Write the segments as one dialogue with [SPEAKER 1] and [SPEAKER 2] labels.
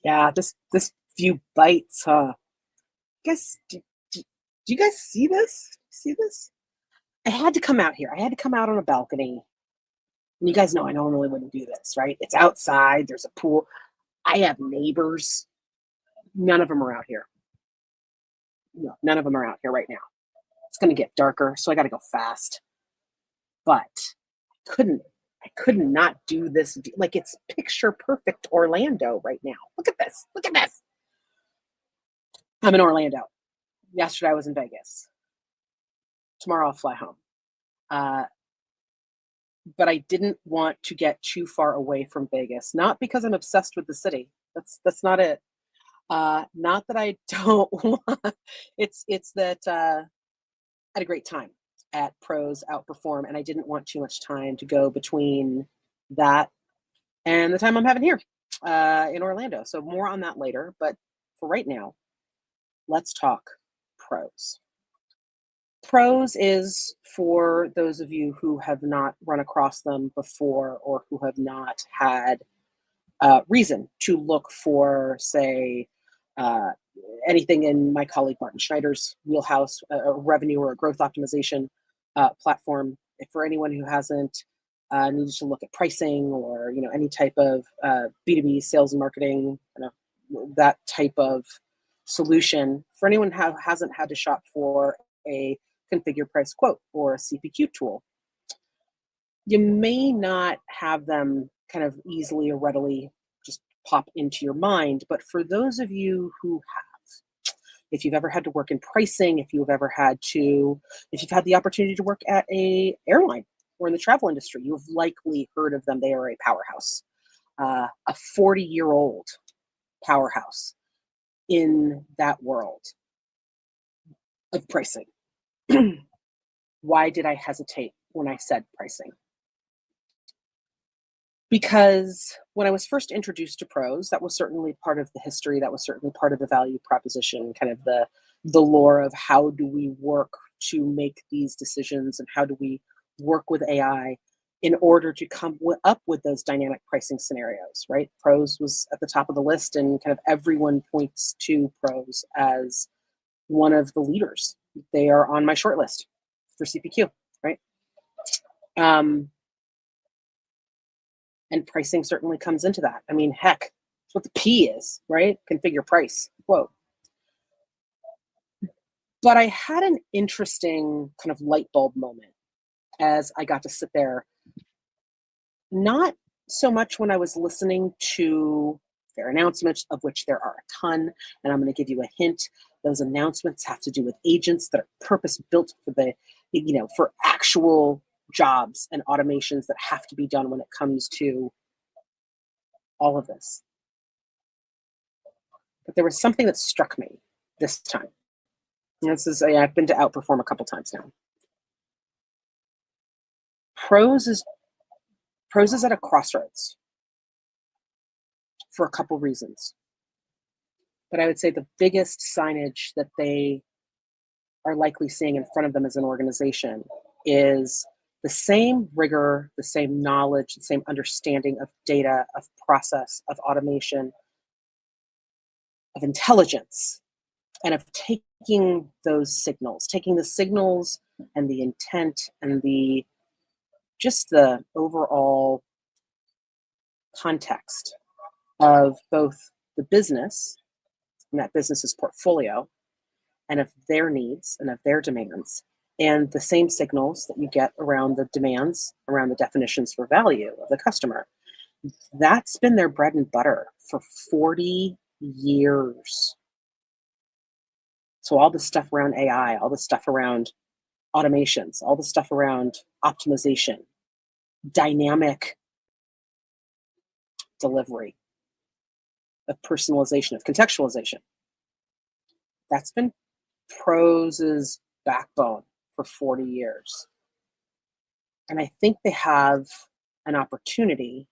[SPEAKER 1] Yeah, this view bites, huh? Guess do you guys see this? See this? I had to come out here. I had to come out on a balcony. And you guys know I normally wouldn't do this, right? It's outside, there's a pool. I have neighbors. None of them are out here. No, none of them are out here right now. It's gonna get darker, so I gotta go fast. But couldn't I could not do this. Like it's picture perfect Orlando right now. Look at this. Look at this. I'm in Orlando. Yesterday I was in Vegas. Tomorrow I'll fly home. Uh, but I didn't want to get too far away from Vegas. Not because I'm obsessed with the city. That's not it. Not that I don't want. It's that I had a great time at Pros Outperform, and I didn't want too much time to go between that and the time I'm having here in Orlando. So more on that later. But for right now, let's talk pros. Pros is for those of you who have not run across them before or who have not had reason to look for, say, uh, anything in my colleague Martin Schneider's wheelhouse, a revenue or a growth optimization platform. If for anyone who hasn't needed to look at pricing or any type of B2B sales and marketing, that type of solution, for anyone who hasn't had to shop for a configure price quote or a CPQ tool, you may not have them kind of easily or readily just pop into your mind. But for those of you who have, if you've ever had to work in pricing, if you've had the opportunity to work at a airline or in the travel industry, you've likely heard of them. They are a powerhouse, a 40-year-old powerhouse in that world of pricing. Why did I hesitate when I said pricing? Because when I was first introduced to pros, that was certainly part of the history. That was certainly part of the value proposition, kind of the lore of how do we work to make these decisions and how do we work with AI in order to come up with those dynamic pricing scenarios, right? Pros was at the top of the list, and kind of everyone points to pros as one of the leaders. They are on my short list for CPQ, right? And pricing certainly comes into that. I mean, heck, that's what the P is, right? Configure price quote. But I had an interesting kind of light bulb moment as I got to sit there, not so much when I was listening to their announcements, of which there are a ton, and I'm going to give you a hint. Those announcements have to do with agents that are purpose built for actual jobs and automations that have to be done when it comes to all of this. But there was something that struck me this time. And I've been to Outperform a couple times now. Pros is at a crossroads for a couple reasons. But I would say the biggest signage that they are likely seeing in front of them as an organization is the same rigor, the same knowledge, the same understanding of data, of process, of automation, of intelligence, and of taking the signals and the intent and the overall context of both the business and that business's portfolio and of their needs and of their demands, and the same signals that you get around the demands, around the definitions for value of the customer. That's been their bread and butter for 40 years. So all the stuff around AI, all the stuff around automations, all the stuff around optimization, dynamic delivery, of personalization, of contextualization, that's been Pros's backbone for 40 years. And I think they have an opportunity,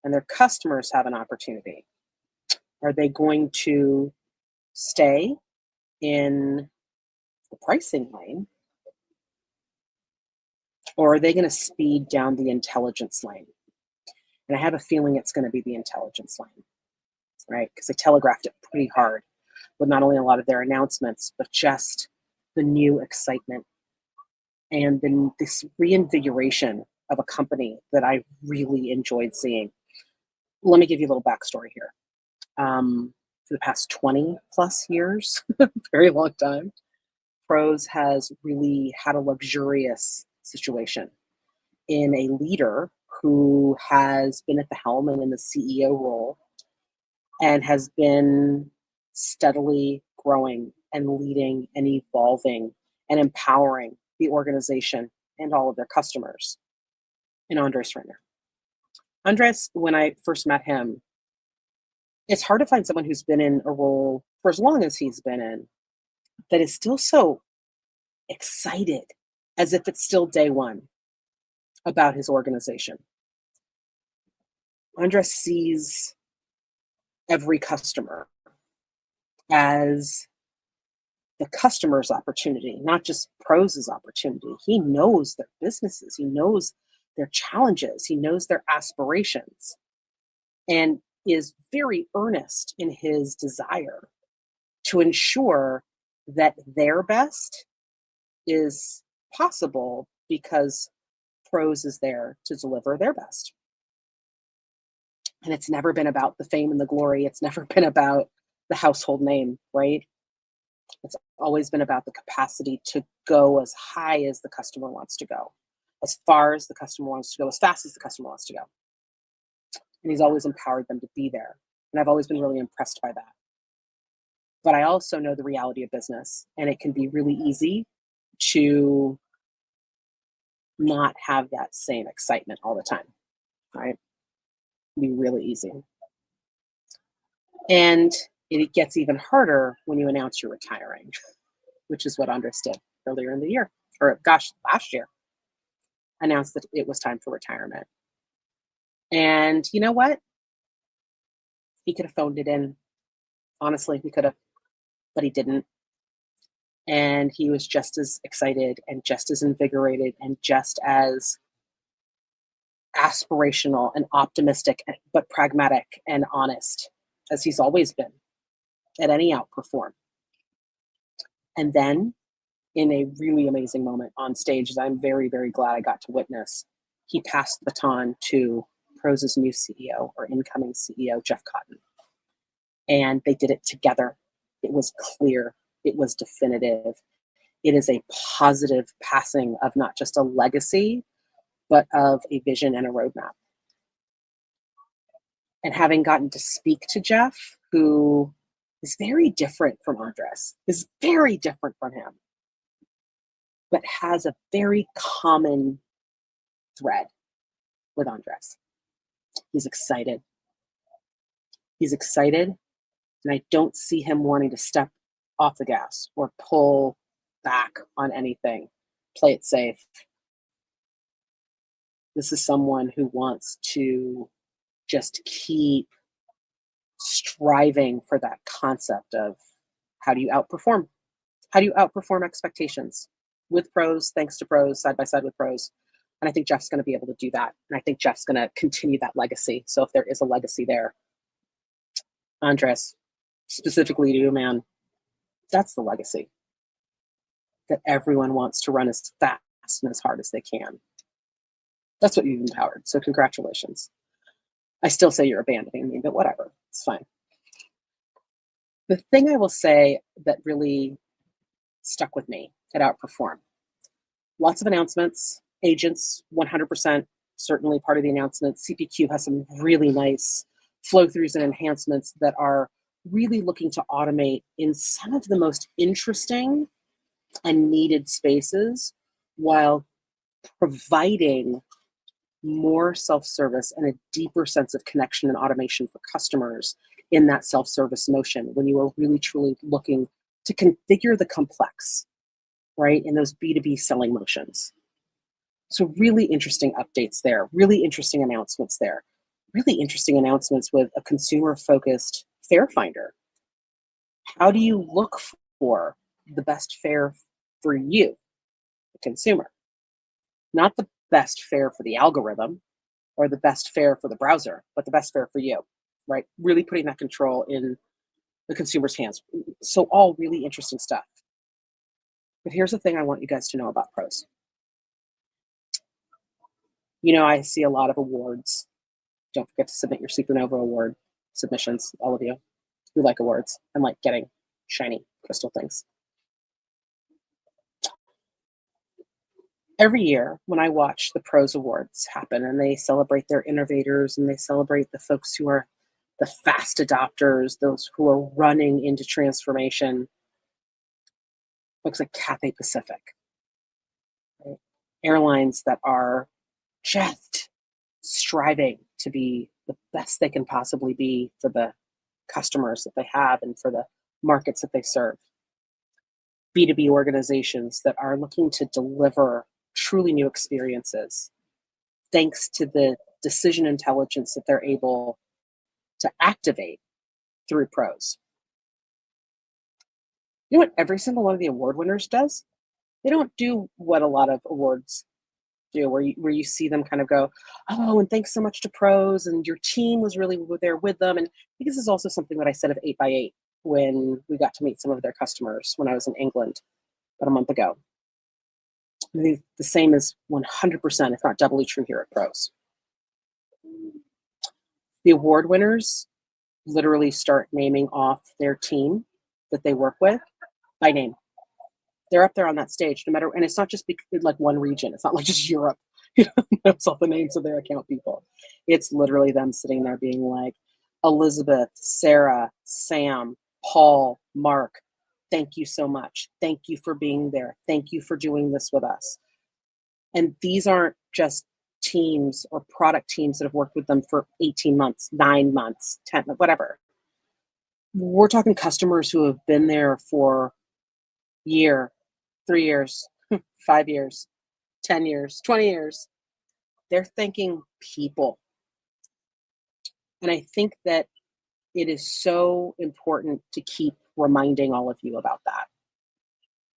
[SPEAKER 1] and their customers have an opportunity. Are they going to stay in the pricing lane, or are they going to speed down the intelligence lane? And I have a feeling it's going to be the intelligence lane, right? Because they telegraphed it pretty hard with not only a lot of their announcements, but just the new excitement and then this reinvigoration of a company that I really enjoyed seeing. Let me give you a little backstory here. For the past 20 plus years, very long time, Pros has really had a luxurious situation in a leader who has been at the helm and in the CEO role and has been steadily growing and leading and evolving and empowering the organization and all of their customers in Andres Ringer. Andres, when I first met him, it's hard to find someone who's been in a role for as long as he's been in that is still so excited as if it's still day one about his organization. Andres sees every customer as the customer's opportunity, not just Pros's opportunity. He knows their businesses, he knows their challenges, he knows their aspirations, and is very earnest in his desire to ensure that their best is possible because Pros is there to deliver their best. And it's never been about the fame and the glory. It's never been about the household name, right? It's always been about the capacity to go as high as the customer wants to go, as far as the customer wants to go, as fast as the customer wants to go. And he's always empowered them to be there. And I've always been really impressed by that. But I also know the reality of business, and it can be really easy to not have that same excitement all the time, right? It can be really easy. And it gets even harder when you announce you're retiring, which is what Andres did earlier in the year, or gosh, last year, announced that it was time for retirement. And you know what? He could have phoned it in. Honestly, he could have, but he didn't. And he was just as excited and just as invigorated and just as aspirational and optimistic, but pragmatic and honest as he's always been at any outperform. And then, in a really amazing moment on stage, that I'm very, very glad I got to witness, he passed the baton to Pros's new CEO or incoming CEO, Jeff Cotton. And they did it together. It was clear. It was definitive. It is a positive passing of not just a legacy, but of a vision and a roadmap. And having gotten to speak to Jeff, who is very different from Andres, is very different from him, but has a very common thread with Andres. He's excited. He's excited, and I don't see him wanting to step off the gas or pull back on anything, play it safe. This is someone who wants to just keep striving for that concept of how do you outperform? How do you outperform expectations with Pros, thanks to Pros, side by side with Pros? And I think Jeff's going to be able to do that. And I think Jeff's going to continue that legacy. So if there is a legacy there, Andres, specifically to you, man, that's the legacy. That everyone wants to run as fast and as hard as they can. That's what you've empowered. So congratulations. I still say you're abandoning me, but whatever, it's fine. The thing I will say that really stuck with me at Outperform, lots of announcements, agents, 100%, certainly part of the announcement. CPQ has some really nice flow-throughs and enhancements that are really looking to automate in some of the most interesting and needed spaces while providing more self-service and a deeper sense of connection and automation for customers in that self-service motion when you are really truly looking to configure the complex, right, in those B2B selling motions. So really interesting updates there, really interesting announcements there, really interesting announcements with a consumer-focused fare finder. How do you look for the best fare for you, the consumer? Not the best fare for the algorithm or the best fare for the browser, but the best fare for you, right? Really putting that control in the consumer's hands. So, all really interesting stuff. But here's the thing I want you guys to know about pros. I see a lot of awards. Don't forget to submit your Supernova Award submissions, all of you who like awards and like getting shiny crystal things. Every year when I watch the pros awards happen and they celebrate their innovators and they celebrate the folks who are the fast adopters, those who are running into transformation, folks like Cathay Pacific, right? Airlines that are just striving to be the best they can possibly be for the customers that they have and for the markets that they serve. B2B organizations that are looking to deliver truly new experiences thanks to the decision intelligence that they're able to activate through pros. You know what every single one of the award winners does? They don't do what a lot of awards do, where you see them kind of go, oh, and thanks so much to pros, and your team was really there with them. And I think this is also something that I said of 8x8 when we got to meet some of their customers when I was in England about a month ago. I think the same is 100%, if not doubly true here at pros. The award winners literally start naming off their team that they work with by name. They're up there on that stage, no matter, and it's not just like one region. It's not like just Europe, knows all the names of their account people. It's literally them sitting there being like, Elizabeth, Sarah, Sam, Paul, Mark, thank you so much. Thank you for being there. Thank you for doing this with us. And these aren't just teams or product teams that have worked with them for 18 months, 9 months, 10, whatever. We're talking customers who have been there for year, 3 years, 5 years, 10 years, 20 years. They're thanking people. And I think that it is so important to keep reminding all of you about that,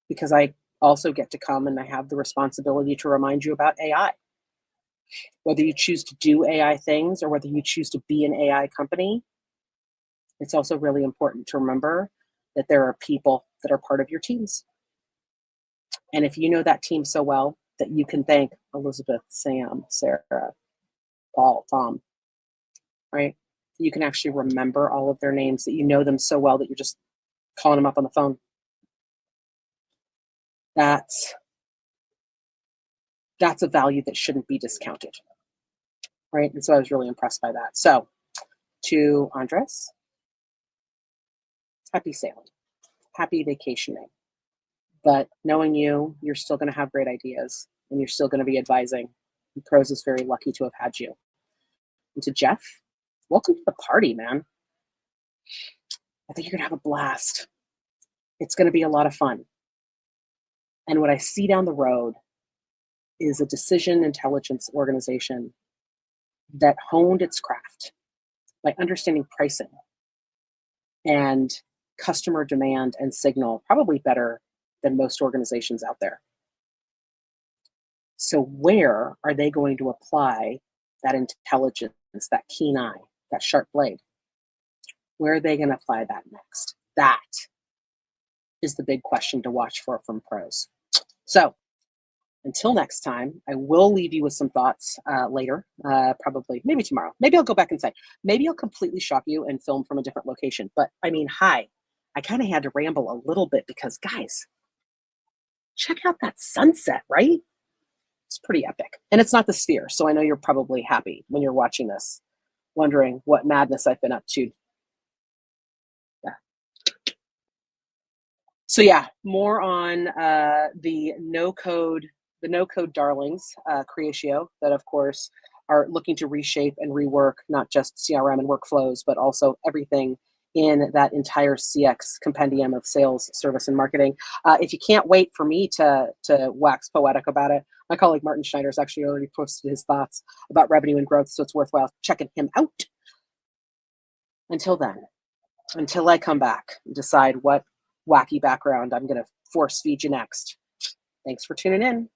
[SPEAKER 1] because I also get to come and I have the responsibility to remind you about AI. Whether you choose to do AI things or whether you choose to be an AI company, it's also really important to remember that there are people that are part of your teams. And if you know that team so well that you can thank Elizabeth, Sam, Sarah, Paul, Tom, right? You can actually remember all of their names, that you know them so well that you're just calling them up on the phone. That's a value that shouldn't be discounted, right? And so I was really impressed by that. So to Andres, happy sailing, happy vacationing. But knowing you, you're still going to have great ideas and you're still going to be advising. And Pros is very lucky to have had you. And to Jeff, welcome to the party, man. I think you're going to have a blast. It's going to be a lot of fun. And what I see down the road is a decision intelligence organization that honed its craft by understanding pricing and customer demand and signal probably better than most organizations out there. So where are they going to apply that intelligence, that keen eye, that sharp blade? Where are they going to apply that next? That is the big question to watch for from pros. So until next time, I will leave you with some thoughts later, probably, maybe tomorrow. Maybe I'll go back and say, maybe I'll completely shock you and film from a different location. But I mean, hi, I kind of had to ramble a little bit because, guys, check out that sunset, right? It's pretty epic. And it's not the sphere. So I know you're probably happy when you're watching this, wondering what madness I've been up to. Yeah. So yeah, more on the no code darlings, Creatio, that of course are looking to reshape and rework not just CRM and workflows, but also everything in that entire CX compendium of sales, service, and marketing. If you can't wait for me to wax poetic about it, my colleague Martin Schneider's actually already posted his thoughts about revenue and growth, so it's worthwhile checking him out. Until then, until I come back and decide what wacky background I'm going to force feed you next. Thanks for tuning in.